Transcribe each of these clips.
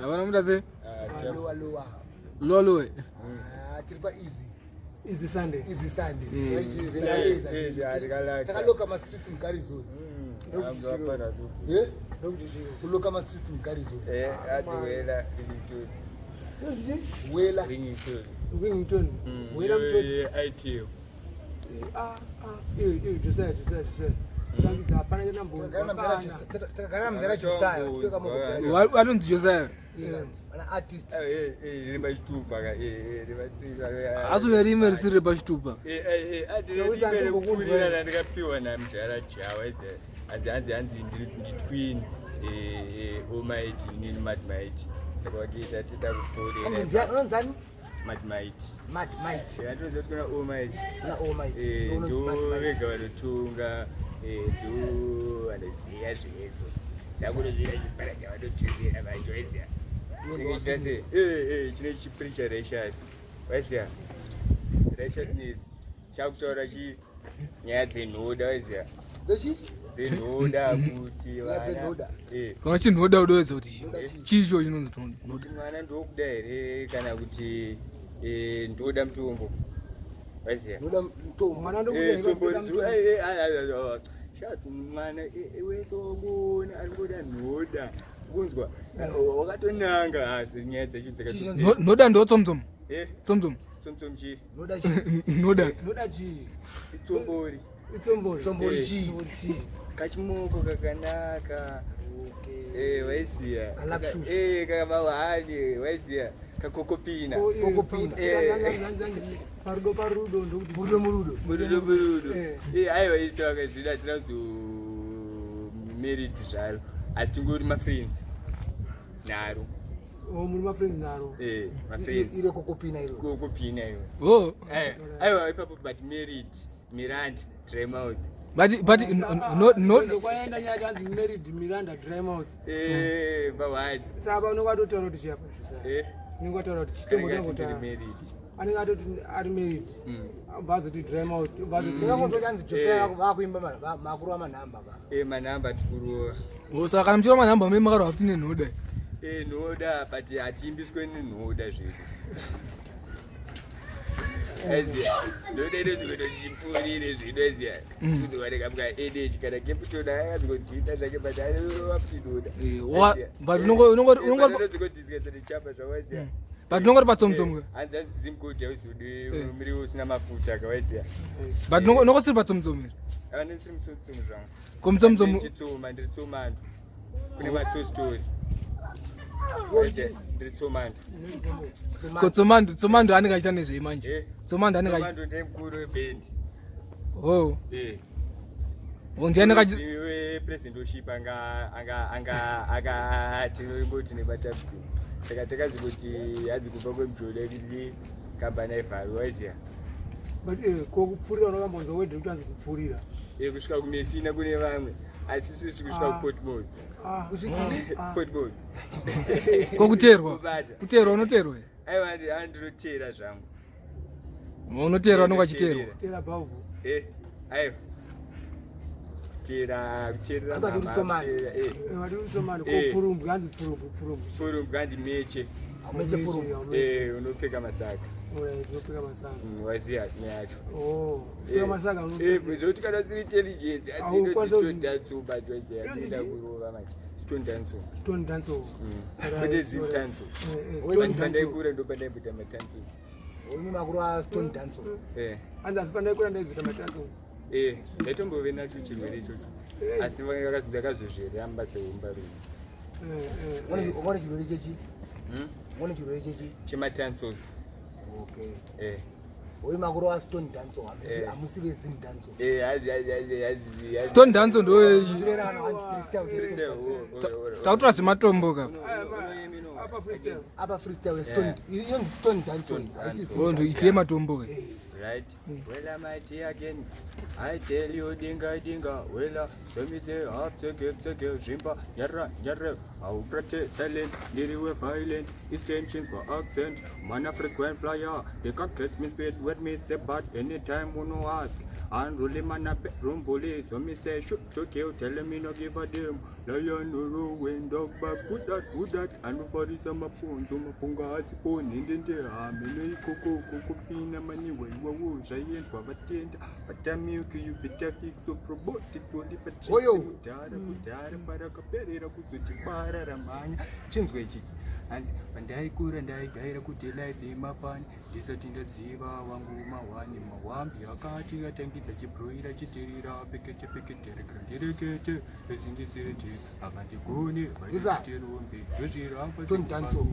Avana mutaze? Low. Tiripa easy. Easy Sunday. Takaloka ma streets mkarizo. Kuloka ma streets mkarizo. Ati wela ringtone. Wela Ringtone. Wela mtoti. ITO. Josiah. Changidza apana nambo. Takagara mdara Josiah. I don't Josiah. An artist. Riba chitupa ka. Asu verime risiri bachitupa. Ati riba kukurira na ndikapiwa na mjara chawa ise. Anzi nditwin Almighty nini Madmighty. Saka wakiita tita kufuri. Anzani? Madmighty. Andizo kuna Almighty. Na Almighty. Do vega valotunga. Do anaziya zveso. Sakuno zvira chipara chavanotungira vaJosiah. Chine chipreacher Rashas. Wedzera. Rashness. Chakutaura nyaya dzenhoda Wedzera. Dzenhoda kuti vana. Kana chinhoda udowedza kuti chicho chinonzi Nhoda. Mwana ndokuda here kana kuti ndoda mutombo. Wedzera. Ndoda mutombo. Mwana ndokuda. Shatu mwana wesongona arikuda nhoda. Kunzwa wakatonanga hasi nyaya dzechitseka. Nhoda ndo Tsom Tsom. Tsom chi. Nhoda chi. Tsombori chi. Kachimoko kakanaka. Waisiya. Kakabawani waisiya. Kakokopina. Parudo murudo. Aiwa isi wakazvida tinazo merit zvaro. Asi tingori ma-friends. Naro. Muri ma-friends naro. Ma-friends. Ire Kokopina iro. Kokopina iro. Aiwa ipapo but merit. Miranda. Drymouth. But no kwaenda nyaya kanzi married Miranda Drymouth. Bawadi. Saba unokatotaura kuti chiapa Josiah. Unokataura kuti chitembo changu anenge atoti ari married. Vazoti Drymouth. Ndingakonzoti Josiah vakuimba makuru amanhamba ka. Manhamba tikuruwa. Saka kana muchira manhamba mimi makaro kuti nenhoda. Nhoda but atiimbiswe nenhoda zvedu. Nhoda inozigoto chipurire zvinozia. Kuzowanika mga edge kana keputona yakazogotita zvake but anorova kuti nhoda. But unongori inozigodisika nechapa zvawazia. But unongori pa Tsom Tsom. Hanzi zimgoja uzode muriwo usina mafuta kawazia. But unongosiri pa Tsom Tsom. Anisiri Tsom Tsom zvangu. Tsom Tsom ndiri Tsomandu. Kune matsostory. Ndiri Tsomandu. Tsomandu anenge achita nezvei manje. Tsomandu ndemukuru webendi. Ndiani kachi president worship anga tinongoti nebatapti. Saka takazi kuti hadzi kubva kwemujoda kuti kambani aivharwa Wedzera. But kokupfurira unokambonzwa wedhe kuti anzi kupfurira. Kusvika kumesina kune vamwe. Asi sisi kusvika kuPortmore. Portmore. Kokuterwa. Kuterwa unoterwa. Aiwa andinotera zvangu. Unoterwa nokachiterwa. Tera baubu. Aiwa. Tera Wadi utsomani kopfurumbu kanzi pfurumbu. Pfurumbu kandi meche. Meche pfurumbu. Unopfeka masaka. Unopfeka masaka. Waziya nyacho. Pfeka masaka unopfeka. Zvokuti kana dziri intelligent adzinototdatsuba Wedzera ndida kurova manje. Stone Dancehall. Kwete Zimdancehall. Pandaikura ndo pandaibhuta matanzos. Uni makuru aStone Dancehall. Anzi asi pandaikura ndaizoita matanzos. Ndatombove nacho chirwere ichocho. Asi vakazozviramba seumba rino. Ungone chirwere chechi? Chematanzos. Ui makuru aStone Dancehall. Hamusi veZimdancehall. Stone Dancehall ndo freestyle. tautora zvematombo ka. Apa freestyle Stone. Yonzi Stone Dancehall. Ndo ite matombo ka. Right? Well, am I again? I tell you, dinga. Well, so me say, half second, shimpa, nyarra. I'll protect silent, nearly violent. His tensions for accent. Man, a frequent flyer. They can't catch me speed with me, say, but anytime, who no ask. Unruly man up, rumbly, so me say, shoot, okay, tell me no give a damn. Lion, no, wind, dog, back, good that, and for this, I'm a phone, so my punga, as a phone, in the arm, in Coco, Kokopina, money, way, woo, giant, what a tent, but damn you, you better fix so robotic, so the patrol, Dara, Paracapera, Kuzuchipara, Ramana, Chinsway. And I could and I gaira kutela bima fan disatinda ziva wangu mawani mawambi akati atengita chiproira chitirira pekete rekete ezindisete akanti kuni bayitirumbi doziramba Zimdancehall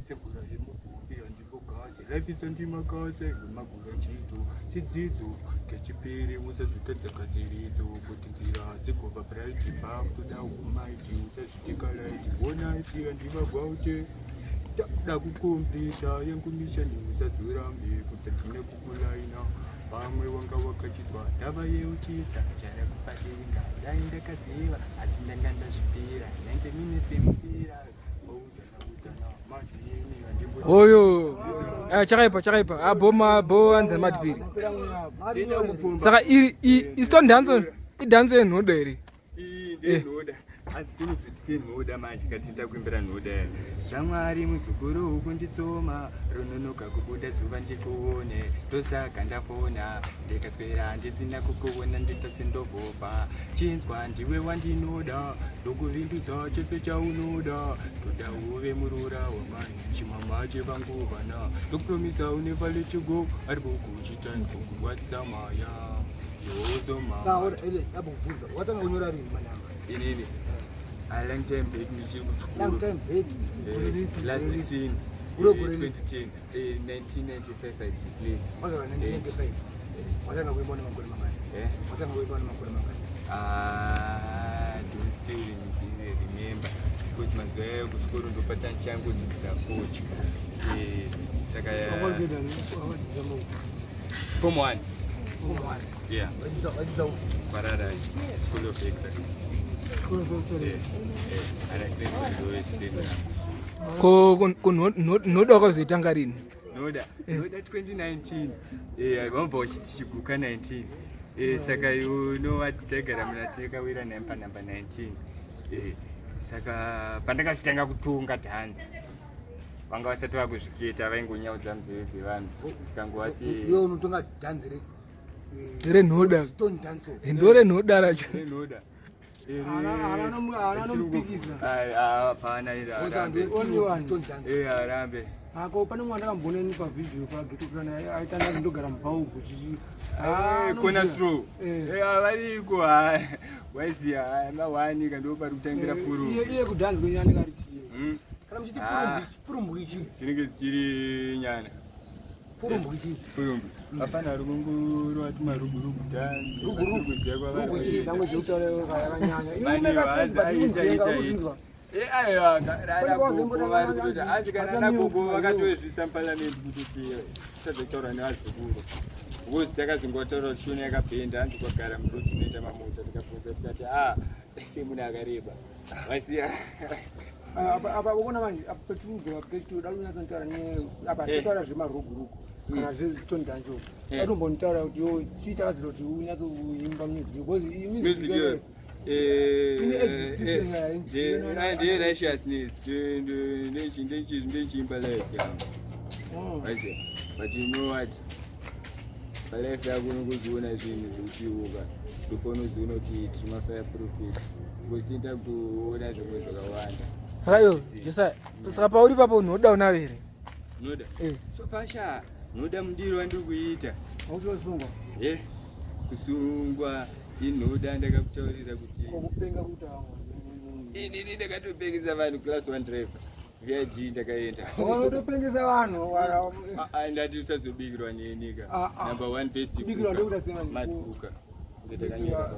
sekura yemuvumbi andibogadze life is andimakadze magura chito chidzidzo kechipiri usazvitadzakadziridzo kuti nzira dzegova bright bam toda umaiti usazvitikalaiti ona iti andivagwaute da kukombita yengumishandini usazorambe kuti ndine kukulaina pamwe wanga wakachitswa ndava yeuchidza chara kupadenga daindakadziva asi ndanga ndazvipira 90 minutes emupira oudzana manje yeni andimbo oyo chakaipa abo anza madipiri saka isitondanzo idanzo yenhoda here nhoda asi tinozvitike nhoda manje katinda kuimbira nhoda zvamwari muzukuru ukunditsoma runonoka kubuda zuva ndikuone ndosaka ndafona ndikaswera ndisina kukuona nditasindobvobva chinzwa ndiwe wandinoda ndokuvindudza chese chaunoda toda uve murura wamai chimama chevanguvana ndokupromisa unever let you go ari bokuchita nkokuwatsamaya yozomama watanga kunyora rini manamba inini a long time back nichiri kuchukuru last scene 2010 1995 ajitli watanga kuimba makore mangani watanga kuimba makore mangani don't still remember because mazuva ayo kuchikoro ndopata changu dzidzira coach saka form 1 yeah wazisa Parada school of excellence and I think we do it ko nhoda wakazoitanga rini Nhoda 2019 vambva vachitichiguka 19 saka unovatitagara munatikawira namba 19 saka pandakazitanga kutunga dhanzi vanga vasati vakuzviketa vaingonyaudza nzeve dzevanhu tikangovati iwe unotonga dhanzi renhoda ndore nhoda racho arambe ako pane mwana akamboneni pavhidhiyo paGhetto aitanga ndogara mubhauku kona stro variko waiziya mawanika ndopari kutangira puru iye kudhanzi kwenyani karitiye kana muchiti purumbu ichi dzinenge dzichiri nyana purumbu apana runguru wati marugurugu dhanzi kuziya ndango dzeutaura kwavaraaita atikanagogo vakatozvisa muparliament kuti tadzokutaura neazukuru because takazongotaura shoni yakapenda hanzi kwagara muruti unoita mamota tikabvunza tikati semunhu akareba wasiya apa ukona manje petirubvira kuGhetto dalunyatsantaura apa titaura zvemarugurugu kana zvezitone Dancehall atombonitaura kuti yo chii takazira kuti unyatsoimba music because music righteousness ndechiimba life but you know what palife yako unokuziona zvinhu zvichiuka ndoponoziona kuti timafaya profit because tinda kuona zvimwe zvakawanda saka iyo Josiah saka pauri papo nhoda unayo here nhoda so pasha nhoda mudiro wandiri kuita auchosungwa kusungwa inhoda ndakakutaurira kuti kupenga kutanga inini ndakatopengesa vanhu class 1 driver vig ndakaenda unotopengesa vanhu ndati usazobikirwa nenyika number 1 best matbuka ndakanyora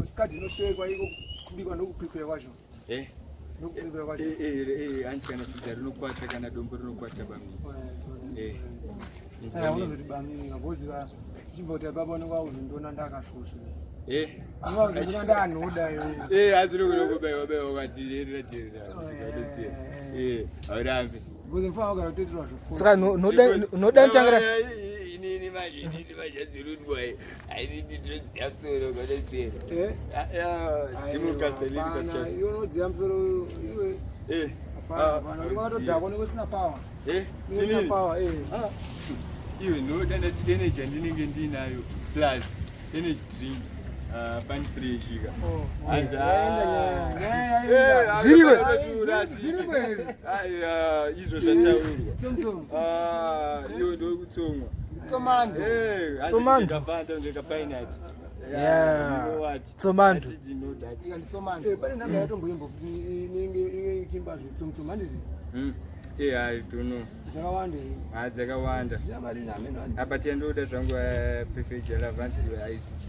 skadi inoshekwa iko kubikwa nokuprepare kwacho hanzi kana sidza rinokwata kana dombo rinokwata bamini unozoti bamini because chimboti papa nokwauzondona ndakashosha asi nokunokubayiwabayiwa kwatirerera aurambe saka nhoda ntangira inini zirudi boy. I need to jump so go to see. You know jump so power. Power. You know that energy and ndinayo plus energy drink. Pan free sugar. I don't know. Zakawanda. Apa tiendoda zvangu prefer relevant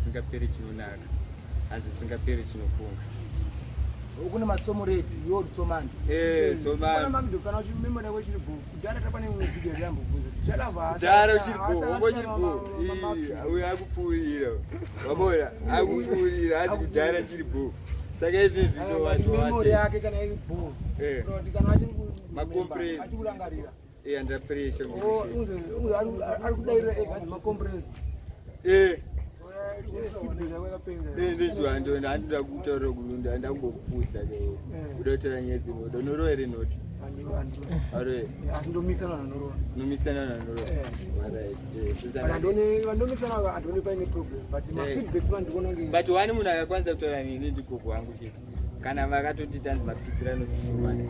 singaperi chinonaka. Hanzi singaperi chinofunga. Ukuna matsomo rate yo tsomanda. Tsomanda. Mamido kana uchimemba na wechi libo. Kudara tapane video yambo bvunza. Chalava. Dara chilibo, ngochilibo. Uya akupurira. Wabona, akupurira ati kudara chilibo. Saka izvi zvino vanhu memory yake kana iribo. Kuti kana macompressed achikurangarira under pressure ari kudairira ega macompressed ndizvo handinoda kutaura kulunda ndangokupfudza kudotera nyedzi nodo noro here noti atindomixana nanoro nomixana nanoro vandomixana handoni paine problem but mafeedbacks vandikuona but wani munhu akakwanisa kutaura nini ndigogo wangu chete kana vakatoti tanzi mapisirano tishumana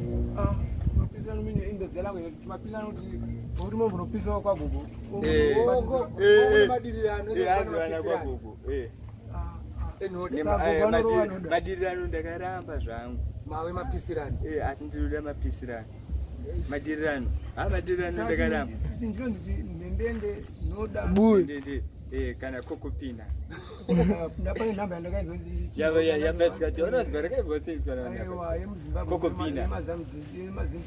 madirirano ndakaramba zvangu mawe mapisirano asi ndinoda mapisirano madirirano madirirano ndakaramba kana Kokopina ndapane nhamba yandakaizonzi yafasikati unodzwa rakaibvoseiskwa Kokopina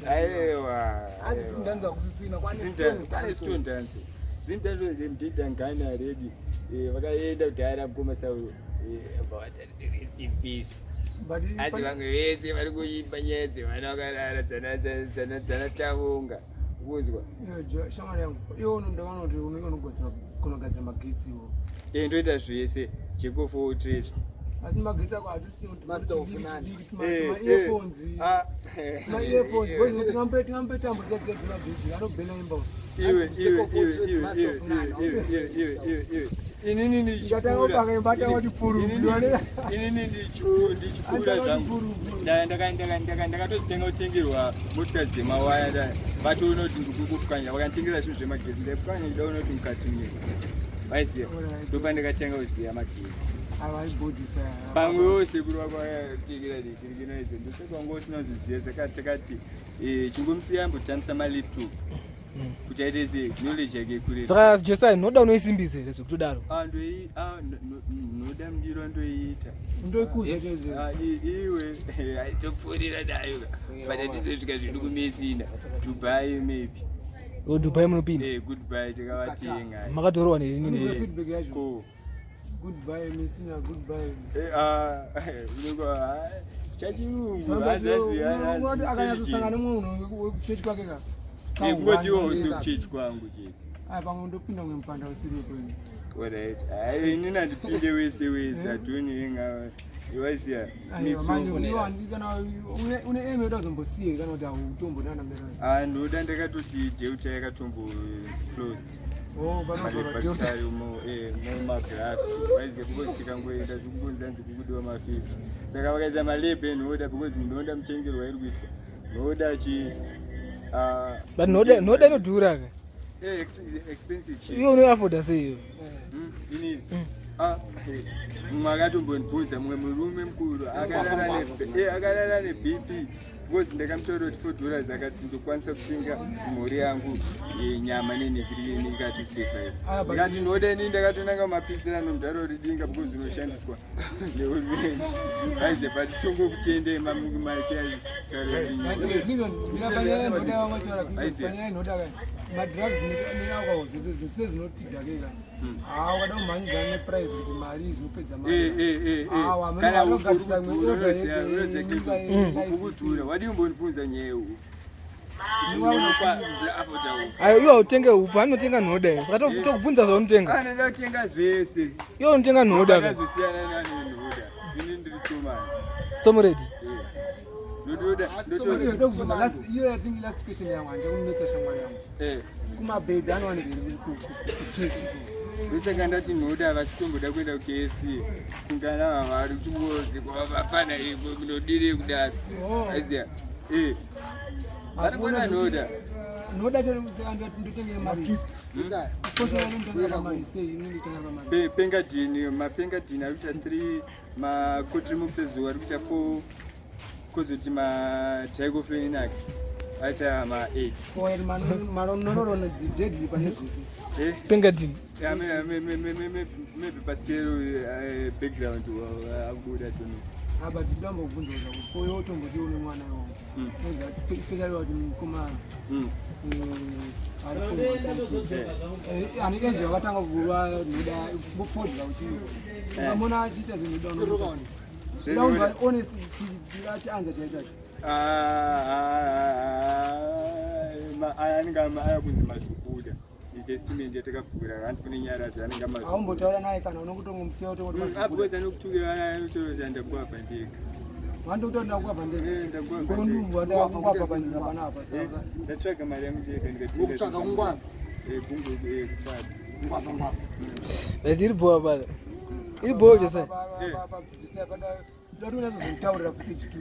aiwa asi sindanza kusisina kwane stondanzo Zimdancehall ndida ngana ready vakaenda kudhara kumasauro peace ati vamwe vese vari kuimba nyedzi vana vakarara dzanatavunga kuzwa shamwari yangu iwo ndakaona kuti unenge unogadzira kunogadzira magetsi iwo ndoita zvese chekufour trades asi magetsi ako hatisi master of none ma-earphones tingambetambo dzadzira magetsi anobhena imba inini ndichipfuura zvangu ndakatozitenga kutengerwa motikari dzemawaya vatoona kuti ndikukupwanya vakanditengera zvinhu zvemagetsi ndaipwanya ndaona kuti mukatingira vaiziva ndopandakatenga kuziva magetsi pamwe wose kuri vakatengera ndikirikinoidzo ndosekwangosina zviziva zvakatakati chingomusiya ambotambisa malaptop kuti aite se knowledge yake kure saka Josiah Nhoda unoisimbisa here zvekutodaro Nhoda mudiro ndoiita ndoikuza cheze iwe aitopfuurira nayo but atizosvika zviri kumesina Dubai maybe Dubai munopinda goodbye takavatenga makatorowa nenini feedback yacho goodbye mesina goodbye chachirungu akanyatsosangana munhu wekuchechi kwake ka ngoti wose kuchechi kwangu chete pamwe ndopinda mwe mupanda usiripo alright inini handipinde wese hatoni iwaisiya une eme yoda zombosiye kana kuti hautombo nanamera ndoda ndakatoti deuta yakatombo closed mumagrafi waiziya because tikangoenda zvikunzanzi kukudiwa mafivha saka vakaisa malebe enhoda because ndinoda mutengerwa iri kuitwa nhoda but Nhoda inodhura ka expensive iwe unoafoda sei inini mumwe akatombondibvunza mumwe murume mukuru akarara nebp because ndakamutaura kuti $4 akati ndokwanisa kutenga mhuri yangu yenyama nenhekiri ikati sefa ndikati Nhoda inini ndakatonanga mapisira nomudharo ridinga because unoshandiswa nehurumende aize but tongokutendei madrugs nealcohol zvese zvinotidhakeka ukada kumhanyizana neprice kuti mari zvinopedza ukudhura wadii umbondibvunza nyaya Iwe utenge upfu, anotenga Nhoda. Saka tokubvunza zvaunitenga. Anotenga zvese. Iwe unotenga Nhoda. Akazosiyana nani Nhoda. Ini ndiri Tsom. Tsom ready. I think last question yangu anje unetsa shamwari yangu. Kuma baby anowanikwa kuchurch. Usaka ndati Nhoda vachitomboda kuenda kuKFC. Kungana vari kuchimbozi kwavafana iko kunodire kudaro. Aiziya. Vari kuona Nhoda. Nhoda chero ndotenge mari. Isa. Kocha ndotenge mari sei ndotenge mari. Pengadini, mapengadini ari kuita 3, makotrimukse zuva ari kuita 4. Kozoti mataigo feinaki aita ma8. Maronorona deadly panezvese. Pengadini. Maybe pastero background akubuda tono. But ndamba kubvunza kuti koyo tomboti une mwana wangu. Especially kuti mukoma anenge nje wakatanga kuva Nhoda kufodla uchii. Amona achiita zvinhu dono. Don't honest chianza chacho. Anenge ayakunzi mashukuda. Investment yatakavhura vantu kune nyara dzaanenge amazi. Aumbotaura naye kana unokutongomusiya utoti apedza nokutukira anotorodza ndakuvabva ndega. Wandokutonda kuvabva ndega. Kondumbu ndakuvabva panjira panapa saka. Ndatsvaga mari yangu ndega ndikatenga. Ukutsvaga kungwana. Gumbo kutsvaga. Ngwava. Ziri boa bala. Iri boa Josiah. Ndoda unazozvitaurira kuti chitu.